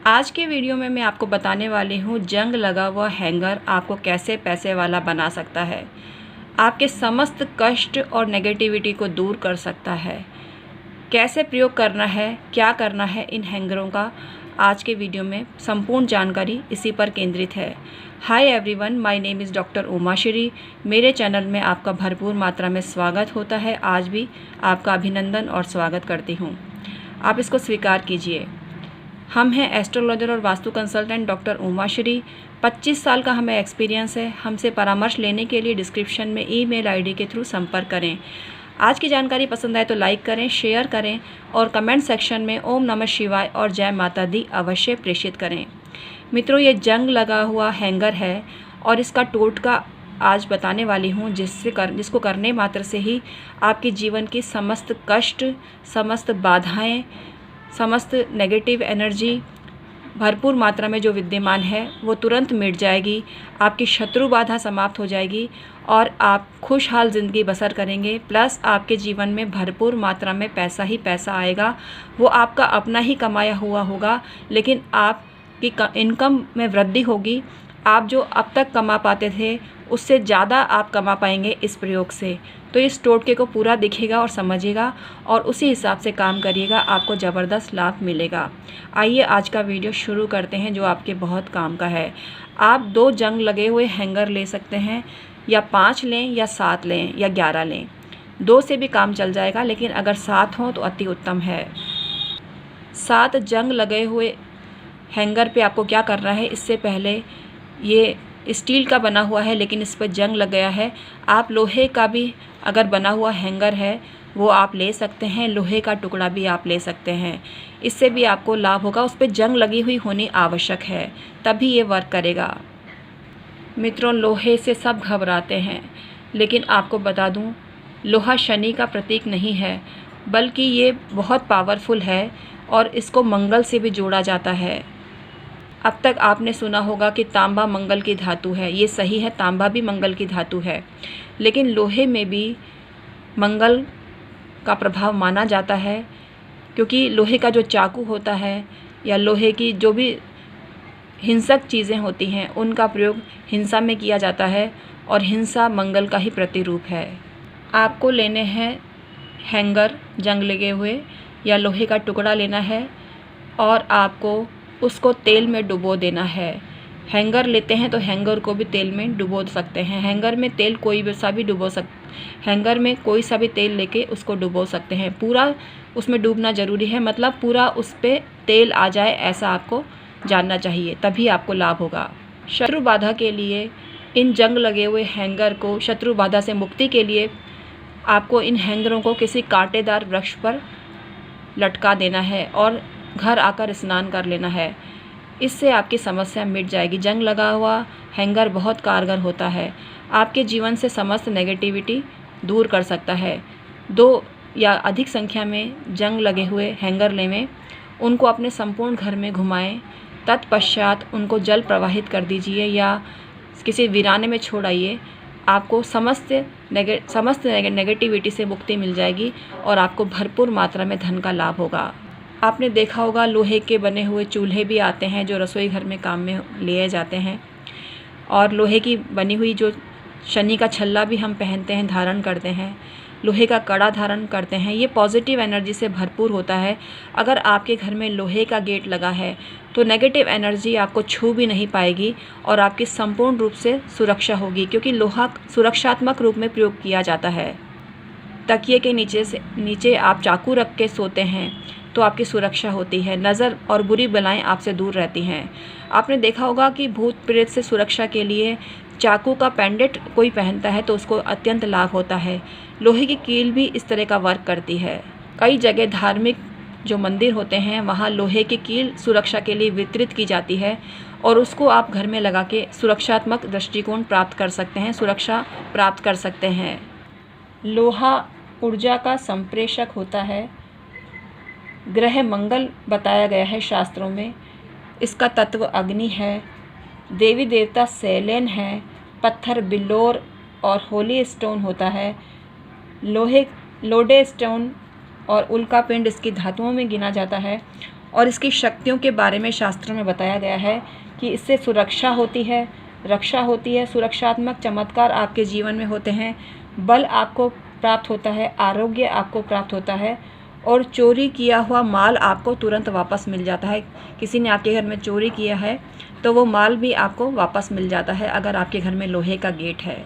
आज के वीडियो में मैं आपको बताने वाली हूँ जंग लगा हुआ हैंगर आपको कैसे पैसे वाला बना सकता है, आपके समस्त कष्ट और नेगेटिविटी को दूर कर सकता है। कैसे प्रयोग करना है, क्या करना है इन हैंगरों का, आज के वीडियो में संपूर्ण जानकारी इसी पर केंद्रित है। Hi everyone, my name is doctor Umashri. मेरे चैनल में आपका भरपूर मात्रा में स्वागत होता है। आज भी आपका अभिनंदन और स्वागत करती हूँ, आप इसको स्वीकार कीजिए। हम हैं एस्ट्रोलॉजर और वास्तु कंसल्टेंट डॉक्टर उमाश्री। 25 साल का हमें एक्सपीरियंस है। हमसे परामर्श लेने के लिए डिस्क्रिप्शन में ईमेल आईडी के थ्रू संपर्क करें। आज की जानकारी पसंद आए तो लाइक करें, शेयर करें और कमेंट सेक्शन में ओम नमः शिवाय और जय माता दी अवश्य प्रेषित करें। मित्रों, ये जंग लगा हुआ हैंगर है और इसका टोटका आज बताने वाली हूँ, जिसको करने मात्र से ही आपके जीवन की समस्त कष्ट, समस्त बाधाएं, समस्त नेगेटिव एनर्जी भरपूर मात्रा में जो विद्यमान है वो तुरंत मिट जाएगी। आपकी शत्रु बाधा समाप्त हो जाएगी और आप खुशहाल ज़िंदगी बसर करेंगे। प्लस आपके जीवन में भरपूर मात्रा में पैसा ही पैसा आएगा। वो आपका अपना ही कमाया हुआ होगा, लेकिन आपकी इनकम में वृद्धि होगी। आप जो अब तक कमा पाते थे उससे ज़्यादा आप कमा पाएंगे इस प्रयोग से। तो इस टोटके को पूरा देखिएगा और समझिएगा और उसी हिसाब से काम करिएगा, आपको ज़बरदस्त लाभ मिलेगा। आइए आज का वीडियो शुरू करते हैं, जो आपके बहुत काम का है। आप 2 जंग लगे हुए हैंगर ले सकते हैं, या 5 लें या 7 लें या 11 लें। 2 से भी काम चल जाएगा, लेकिन अगर 7 हों तो अति उत्तम है। 7 जंग लगे हुए हैंगर पे आपको क्या करना है, इससे पहले ये स्टील का बना हुआ है लेकिन इस पर जंग लग गया है। आप लोहे का भी अगर बना हुआ हैंगर है वो आप ले सकते हैं, लोहे का टुकड़ा भी आप ले सकते हैं। इससे भी आपको लाभ होगा। उस पर जंग लगी हुई होनी आवश्यक है, तभी ये वर्क करेगा। मित्रों, लोहे से सब घबराते हैं, लेकिन आपको बता दूं, लोहा शनि का प्रतीक नहीं है, बल्कि ये बहुत पावरफुल है और इसको मंगल से भी जोड़ा जाता है। अब तक आपने सुना होगा कि तांबा मंगल की धातु है। ये सही है, तांबा भी मंगल की धातु है, लेकिन लोहे में भी मंगल का प्रभाव माना जाता है, क्योंकि लोहे का जो चाकू होता है या लोहे की जो भी हिंसक चीज़ें होती हैं उनका प्रयोग हिंसा में किया जाता है और हिंसा मंगल का ही प्रतिरूप है। आपको लेने हैं हैंगर जंग लगे हुए या लोहे का टुकड़ा लेना है और आपको उसको तेल में डुबो देना है। हैंगर लेते हैं तो हैंगर को भी तेल में डुबो सकते हैं। हैंगर में तेल कोई सा भी हैंगर में कोई सा भी तेल लेके उसको डुबो सकते हैं। पूरा उसमें डूबना ज़रूरी है, मतलब पूरा उस पर तेल आ जाए, ऐसा आपको जानना चाहिए, तभी आपको लाभ होगा। शत्रु बाधा के लिए इन जंग लगे हुए हैंगर को, शत्रु बाधा से मुक्ति के लिए आपको इन हैंगरों को किसी कांटेदार वृक्ष पर लटका देना है और घर आकर स्नान कर लेना है। इससे आपकी समस्या मिट जाएगी। जंग लगा हुआ हैंगर बहुत कारगर होता है, आपके जीवन से समस्त नेगेटिविटी दूर कर सकता है। 2 या अधिक संख्या में जंग लगे हुए हैंगर लेवें, उनको अपने संपूर्ण घर में घुमाएं, तत्पश्चात उनको जल प्रवाहित कर दीजिए या किसी वीराने में छोड़ आइए। आपको समस्त नेगेटिविटी से मुक्ति मिल जाएगी और आपको भरपूर मात्रा में धन का लाभ होगा। आपने देखा होगा लोहे के बने हुए चूल्हे भी आते हैं जो रसोई घर में काम में लिए जाते हैं, और लोहे की बनी हुई जो शनि का छल्ला भी हम पहनते हैं, धारण करते हैं, लोहे का कड़ा धारण करते हैं। ये पॉजिटिव एनर्जी से भरपूर होता है। अगर आपके घर में लोहे का गेट लगा है तो नेगेटिव एनर्जी आपको छू भी नहीं पाएगी और आपकी संपूर्ण रूप से सुरक्षा होगी, क्योंकि लोहा सुरक्षात्मक रूप में प्रयोग किया जाता है। तकिए के नीचे आप चाकू रख के सोते हैं तो आपकी सुरक्षा होती है, नज़र और बुरी बलाएं आपसे दूर रहती हैं। आपने देखा होगा कि भूत प्रेत से सुरक्षा के लिए चाकू का पेंडेंट कोई पहनता है तो उसको अत्यंत लाभ होता है। लोहे की कील भी इस तरह का वर्क करती है। कई जगह धार्मिक जो मंदिर होते हैं वहाँ लोहे की कील सुरक्षा के लिए वितरित की जाती है और उसको आप घर में लगा के सुरक्षात्मक दृष्टिकोण प्राप्त कर सकते हैं, सुरक्षा प्राप्त कर सकते हैं। लोहा ऊर्जा का संप्रेषक होता है। ग्रह मंगल बताया गया है शास्त्रों में। इसका तत्व अग्नि है। देवी देवता सेलेन है। पत्थर बिल्लोर और होली स्टोन होता है। लोडे स्टोन और उल्का पिंड इसकी धातुओं में गिना जाता है और इसकी शक्तियों के बारे में शास्त्रों में बताया गया है कि इससे सुरक्षा होती है, रक्षा होती है, सुरक्षात्मक चमत्कार आपके जीवन में होते हैं, बल आपको प्राप्त होता है, आरोग्य आपको प्राप्त होता है और चोरी किया हुआ माल आपको तुरंत वापस मिल जाता है। किसी ने आपके घर में चोरी किया है तो वो माल भी आपको वापस मिल जाता है अगर आपके घर में लोहे का गेट है।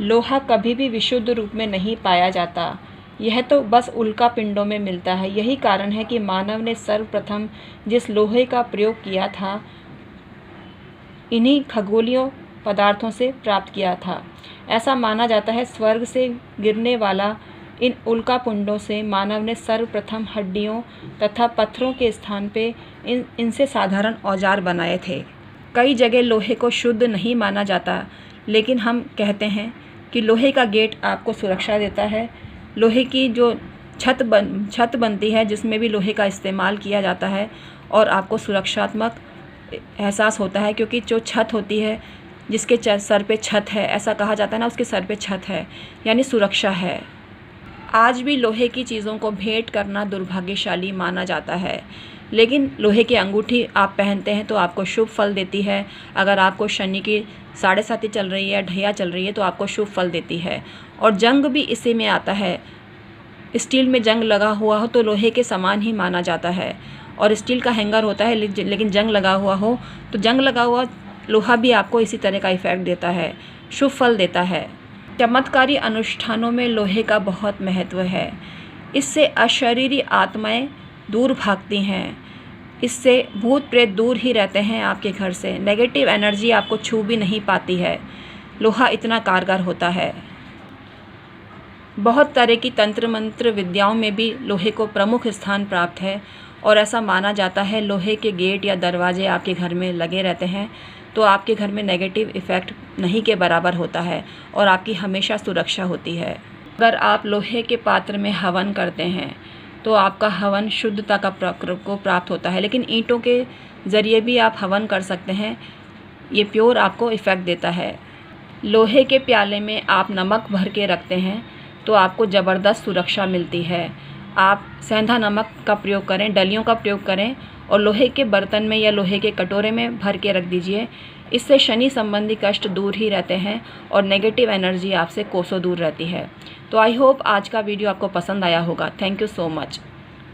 लोहा कभी भी विशुद्ध रूप में नहीं पाया जाता, यह तो बस उल्का पिंडों में मिलता है। यही कारण है कि मानव ने सर्वप्रथम जिस लोहे का प्रयोग किया था इन्हीं खगोलीय पदार्थों से प्राप्त किया था। ऐसा माना जाता है स्वर्ग से गिरने वाला इन उल्का पिंडों से मानव ने सर्वप्रथम हड्डियों तथा पत्थरों के स्थान पे इनसे साधारण औजार बनाए थे। कई जगह लोहे को शुद्ध नहीं माना जाता, लेकिन हम कहते हैं कि लोहे का गेट आपको सुरक्षा देता है। लोहे की जो छत बनती है जिसमें भी लोहे का इस्तेमाल किया जाता है और आपको सुरक्षात्मक एहसास होता है, क्योंकि जो छत होती है जिसके सर पे छत है, ऐसा कहा जाता है ना, उसके सर पे छत है यानी सुरक्षा है। आज भी लोहे की चीज़ों को भेंट करना दुर्भाग्यशाली माना जाता है, लेकिन लोहे की अंगूठी आप पहनते हैं तो आपको शुभ फल देती है। अगर आपको शनि की 7.5 चल रही है, ढैया चल रही है तो आपको शुभ फल देती है। और जंग भी इसी में आता है। स्टील में जंग लगा हुआ हो तो लोहे के समान ही माना जाता है, और स्टील का हैंगर होता है लेकिन जंग लगा हुआ हो तो जंग लगा हुआ लोहा भी आपको इसी तरह का इफ़ेक्ट देता है, शुभ फल देता है। चमत्कारी अनुष्ठानों में लोहे का बहुत महत्व है। इससे अशरीरी आत्माएं दूर भागती हैं, इससे भूत प्रेत दूर ही रहते हैं आपके घर से, नेगेटिव एनर्जी आपको छू भी नहीं पाती है। लोहा इतना कारगर होता है। बहुत तरह की तंत्र मंत्र विद्याओं में भी लोहे को प्रमुख स्थान प्राप्त है, और ऐसा माना जाता है लोहे के गेट या दरवाजे आपके घर में लगे रहते हैं तो आपके घर में नेगेटिव इफ़ेक्ट नहीं के बराबर होता है और आपकी हमेशा सुरक्षा होती है। अगर आप लोहे के पात्र में हवन करते हैं तो आपका हवन शुद्धता को प्राप्त होता है, लेकिन ईंटों के ज़रिए भी आप हवन कर सकते हैं, ये प्योर आपको इफ़ेक्ट देता है। लोहे के प्याले में आप नमक भर के रखते हैं तो आपको ज़बरदस्त सुरक्षा मिलती है। आप सेंधा नमक का प्रयोग करें, डलियों का प्रयोग करें और लोहे के बर्तन में या लोहे के कटोरे में भर के रख दीजिए। इससे शनि संबंधी कष्ट दूर ही रहते हैं और नेगेटिव एनर्जी आपसे कोसों दूर रहती है। तो आई होप आज का वीडियो आपको पसंद आया होगा। Thank you so much.